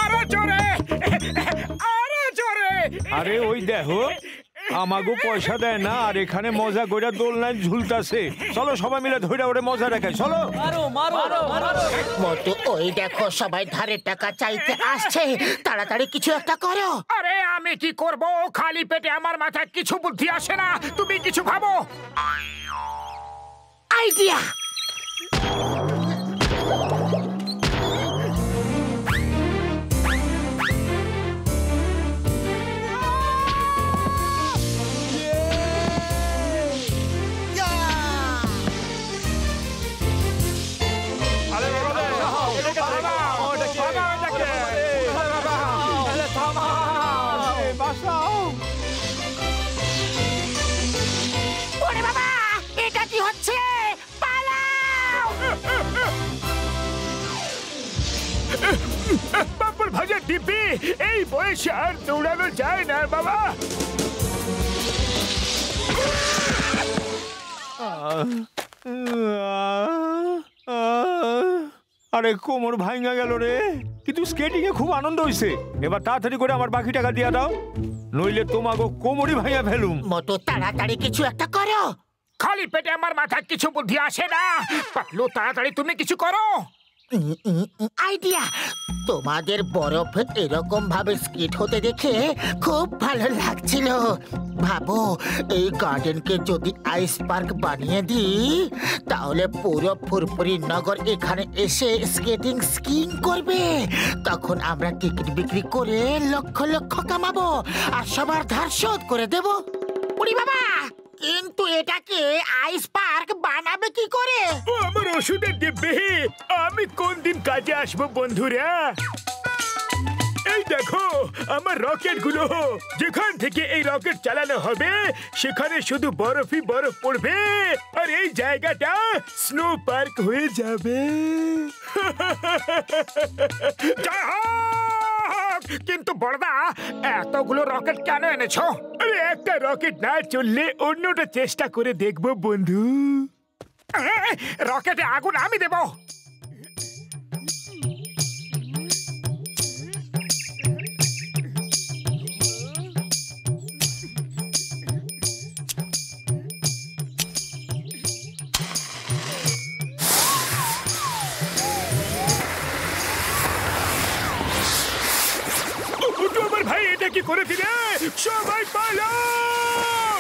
আরো জোরে, আরো জোরে। আরে ওই দেখো আমাগো পয়সা দেয় না আর এখানে মজা কইরা দোলনায় ঝুলতাছে। চলো সবাই মিলে ধইরা ওরে মজা দেখাই। চলো মোটু ওই দেখো সবাই ধারের টাকা চাইতে আসছে, তাড়াতাড়ি কিছু একটা করো। আরে আমি কি করব? খালি পেটে আমার মাথায় কিছু বুদ্ধি আসে না। তুমি কিছু ভাবো। আইডিয়া! ওরে বাবা, এটা কি হচ্ছে? পালাও! পাপড় ভাজা ডিব্বি, এই বয়সে আর দৌড়ানো যায় না বাবা। আরে কোমর ভাঙা গেল রে, কিন্তু স্কেটিং এ খুব আনন্দ হইছে। এবার তাড়াতাড়ি করে আমার বাকি টাকা দিয়া দাও, নইলে তোমাগো কোমরই ভাঙা ফেলুম। মোটু তাড়াতাড়ি কিছু একটা করো। খালি পেটে আমার মাথায় কিছু বুদ্ধি আসে না। পাতলু তাড়াতাড়ি তুমি কিছু করো। আইডিয়া! তোমাদের বরফে এরকম ভাবে স্কিট হতে দেখে খুব ভালো লাগছিল। ভাবো এই গার্ডেনকে যদি আইস পার্ক বানিয়ে দিই, তাহলে পুরো ফুরফুরি নগর এখানে এসে স্কেটিং স্কিং করবে। তখন আমরা টিকিট বিক্রি করে লক্ষ লক্ষ কামাবো আর সবার ধার শোধ করে দেব। উড়ি বাবা, কিন্তু এটাকে আইস পার্ক বানাবে কি করে? ও আমার ওষুধের ডিব্বি, আমি কোন দিন কাজে আসবো বন্ধুরা? এই দেখো আমার রকেট গুলো। যেখান থেকে এই রকেট চালানো হবে সেখানে শুধু বরফই বরফ পড়বে আর এই জায়গাটা স্নো পার্ক হয়ে যাবে। জয় হোক! কিন্তু বড়দা, এতগুলো রকেট কেন এনেছো? আরে একটা রকেট না চললে অন্যটা চেষ্টা করে দেখবো বন্ধু। রকেটে আগুন আমি দেব। আমার ভাই এটা কি করে দিলে? সবাই পালাও!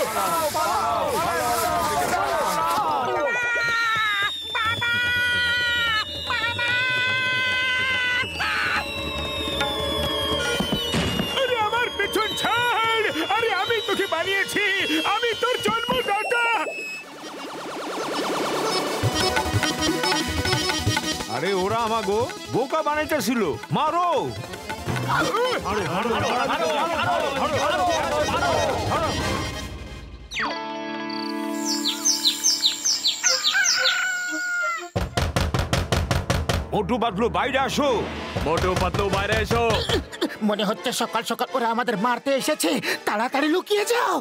আরে আমার পেছন ছাড়! আরে আমি তোকে বানিয়েছি, আমি তোর জন্মদাতা। আরে ওরা আমাগো বোকা বানাইতেছিল, মারো। মোটু পাতলু বাইরে আসো। মোটু পাতলু বাইরে এসো। মনে হচ্ছে সকাল সকাল ওরা আমাদের মারতে এসেছে। তাড়াতাড়ি লুকিয়ে যাও।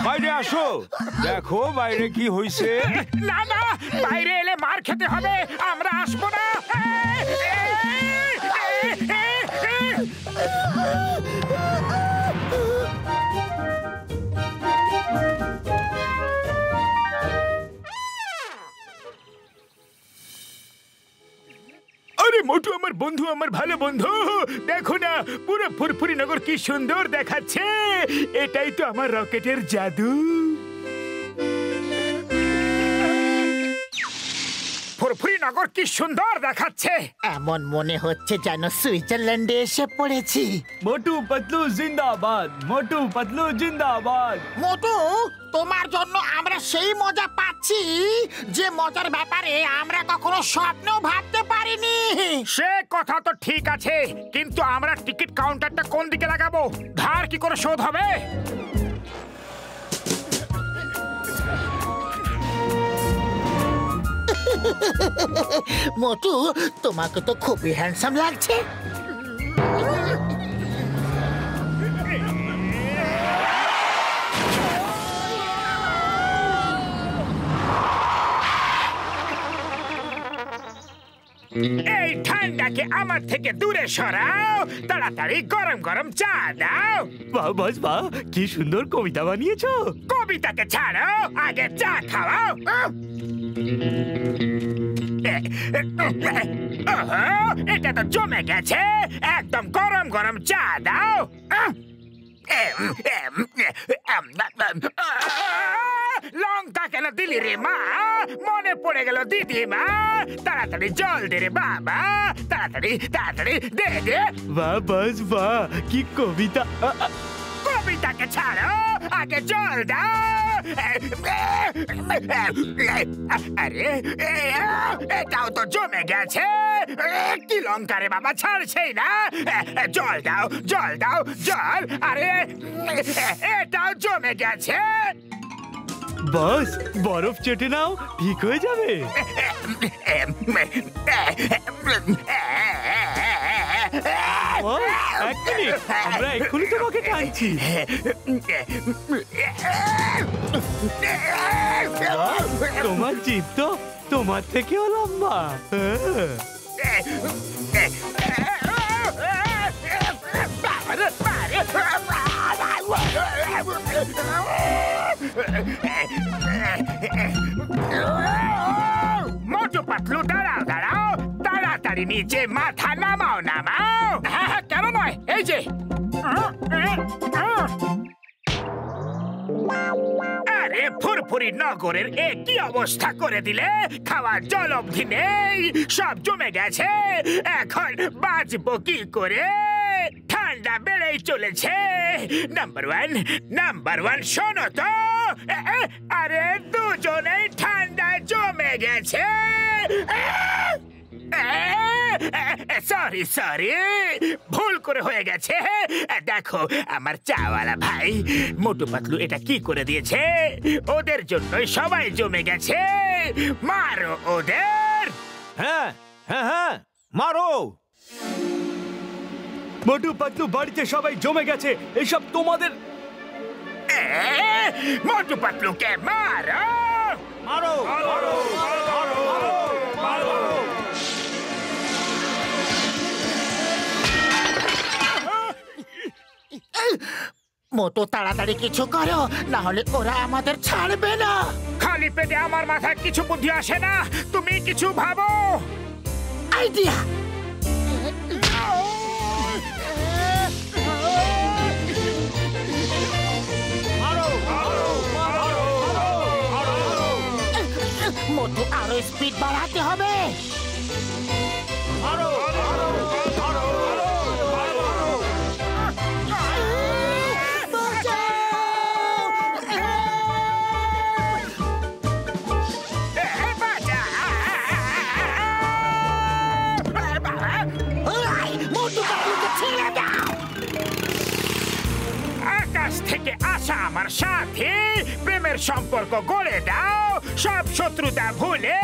বাইরে আসো, দেখো বাইরে কি হইছে। না না, বাইরে এলে মার খেতে হবে। আমরা আসবো না। আরে মোটু আমার বন্ধু, আমার ভালো বন্ধু, দেখো না পুরো ফুরফুরি নগর কি সুন্দর দেখাচ্ছে। এটাই তো আমার রকেটের জাদু। ফুরফুরি নগর কি সুন্দর দেখাচ্ছে। এমন মনে হচ্ছে যেন সুইজারল্যান্ডে এসে পড়েছি। মোটু পাতলু জিন্দাবাদ, মোটু পাতলু জিন্দাবাদ। মোটু, তোমার জন্য আমরা সেই মজা পাচ্ছি যে মজার ব্যাপারে আমরা কখনো স্বপ্নেও ভাবতে পারিনি। সে কথা তো ঠিক আছে, কিন্তু আমরা টিকিট কাউন্টারটা কোন দিকে লাগাবো? ধার কি করে শোধ হবে? মোটু, তোমাকে তো খুবই হ্যান্ডসাম লাগছে। এই ঠান্ডাকে আমার থেকে দূরে সরাও, তাড়াতাড়ি গরম গরম চা দাও। বাহ বস বাহ, কি সুন্দর কবিতা বানিয়েছো। কবিতাকে ছাড়ো, আগে চা খাওয়াও। ওহো, এটা তো জমে গেছে। একদম গরম গরম চা দাও। লঙ্কা কেন দিলি রে মা? মনে পড়ে গেল দিদিমা। তাড়াতাড়ি জল দে রে বাবা, তাড়াতাড়ি তাড়াতাড়ি দে দে। বাহ বস বাহ, কি কবিতা। কবিতাকে ছাড়ো, আগে জল দাও। আরে এটাও তো জমে গেছে। কি লঙ্কা রে বাবা, ছাড়ছেই না। জল দাও, জল দাও, জল। আরে এটাও জমে গেছে। বস বরফ চেটে নাও, ঠিক হয়ে যাবে। এক মিনিট, আমরা এক্ষুনি তোমাকে টানছি। তোমার জিভ তো তোমার থেকেও লম্বা। মোটু পাতলু দাঁড়াও দাঁড়াও, তাড়াতাড়ি নিচে মাথা নামাও নামাও। হ্যাঁ হ্যাঁ, কেন নয়, এই যে। আরে ফুরফুরি নগরের এ কি অবস্থা করে দিলে? খাওয়ার জল অবধি নেই, সব জমে গেছে। এখন বাঁচবো কি করে? ঠান্ডা বেড়েই চলেছে। নাম্বার ওয়ান শোনো তো। আরে দুজনেই ঠান্ডায় জমে গেছে। সরি সরি, ভুল করে হয়ে গেছে। দেখো আমার চাওয়ালা ভাই মোটু পাতলু এটা কি করে দিয়েছে। ওদের জন্যই সবাই জমে গেছে। মারো ওদের। হ্যাঁ হ্যাঁ হ্যাঁ, মারো। মোটু পাতলু বাড়িতে সবাই জমে গেছে, এসব তোমাদের। মোটু পাতলুকে মারো, মারো মারো মারো মারো। মোটু তাড়াতাড়ি কিছু করো, না হলে ওরা আমাদের ছাড়বে না। খালি পেটে আমার মাথায় কিছু বুদ্ধি আসে না, তুমি কিছু ভাবো। আইডিয়া। মোটু আরো স্পিড বাড়াতে হবে। আকাশ থেকে আসা আমার সাথে প্রেমের সম্পর্ক গড়ে দাও। সব শত্রুতা ভুলে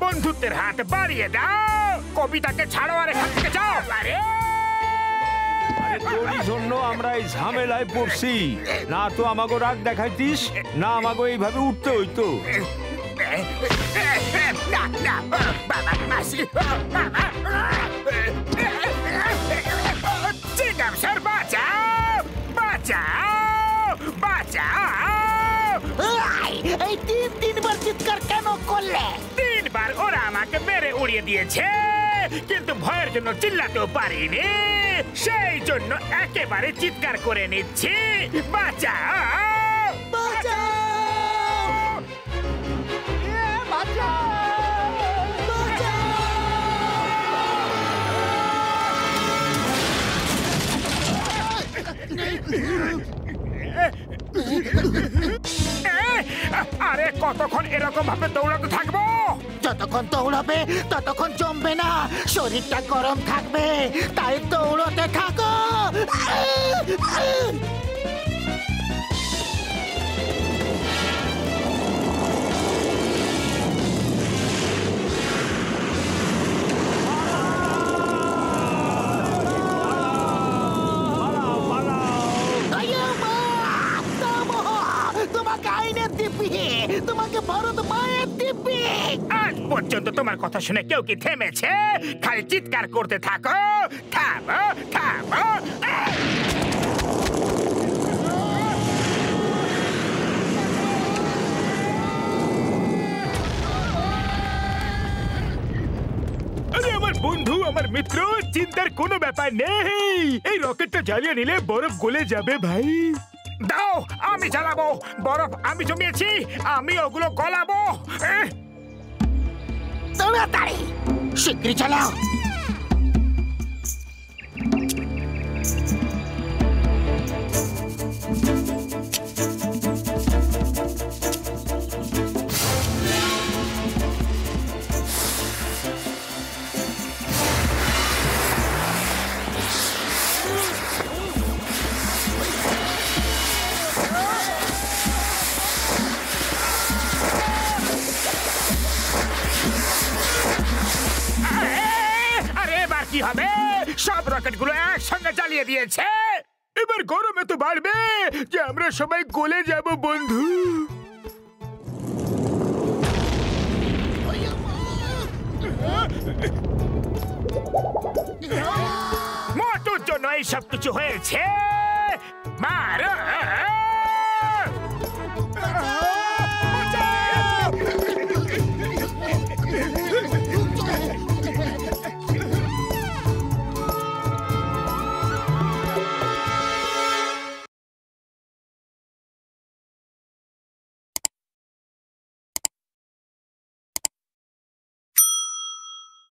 বন্ধুত্বের হাত বাড়িয়ে দাও। কবিতাকে ছাড়ো আর এখান থেকে যাও। আরে তোরই জন্য আমরা এই ঝামেলায় পড়ছি। না তো আমাকে রাগ দেখাইতিস, না আমাকে এইভাবে উঠতে হইতো। না না বাবা, মাসি, চিংগাম স্যার বাঁচাও, বাঁচাও, বাঁচাও। এই তিনবার চিৎকার কেন করলে? তিনবার ওরা আমাকে মেরে উড়িয়ে দিয়েছে, কিন্তু ভয়ের জন্য চিল্লাতেও পারিনি। সেই জন্য একেবারে চিৎকার করে নিচ্ছি, বাঁচাও, বাঁচাও, বাঁচাও, আরে কতক্ষণ এরকম ভাবে দৌড়াতে থাকবো? যতক্ষণ দৌড়াবে ততক্ষণ জমবে না, শরীরটা গরম থাকবে, তাই দৌড়তে থাকো। তোমাকে আইনের দিব্যি, তোমাকে ভারত মায়ের দিব্যি। আজ পর্যন্ত তোমার কথা শুনে কেউ কি থেমেছে? খালি চিৎকার করতে থাকো। থামো, থামো। আরে আমার বন্ধু, আমার মিত্র, চিন্তার কোনো ব্যাপার নেই। এই রকেটটা জ্বালিয়ে নিলে বরফ গলে যাবে ভাই। দাও, আমি জ্বালাবো। বরফ আমি জমিয়েছি, আমি ওগুলো গলাবো। তাড়াতাড়ি শিগগিরই চালাও। কি হবে? সব রকেটগুলো একসঙ্গে জ্বালিয়ে দিয়েছে। এবার গরম এত বাড়বে যে আমরা সবাই গলে যাব বন্ধু। মোটুর জন্য এই সব কিছু হয়েছে। মারো।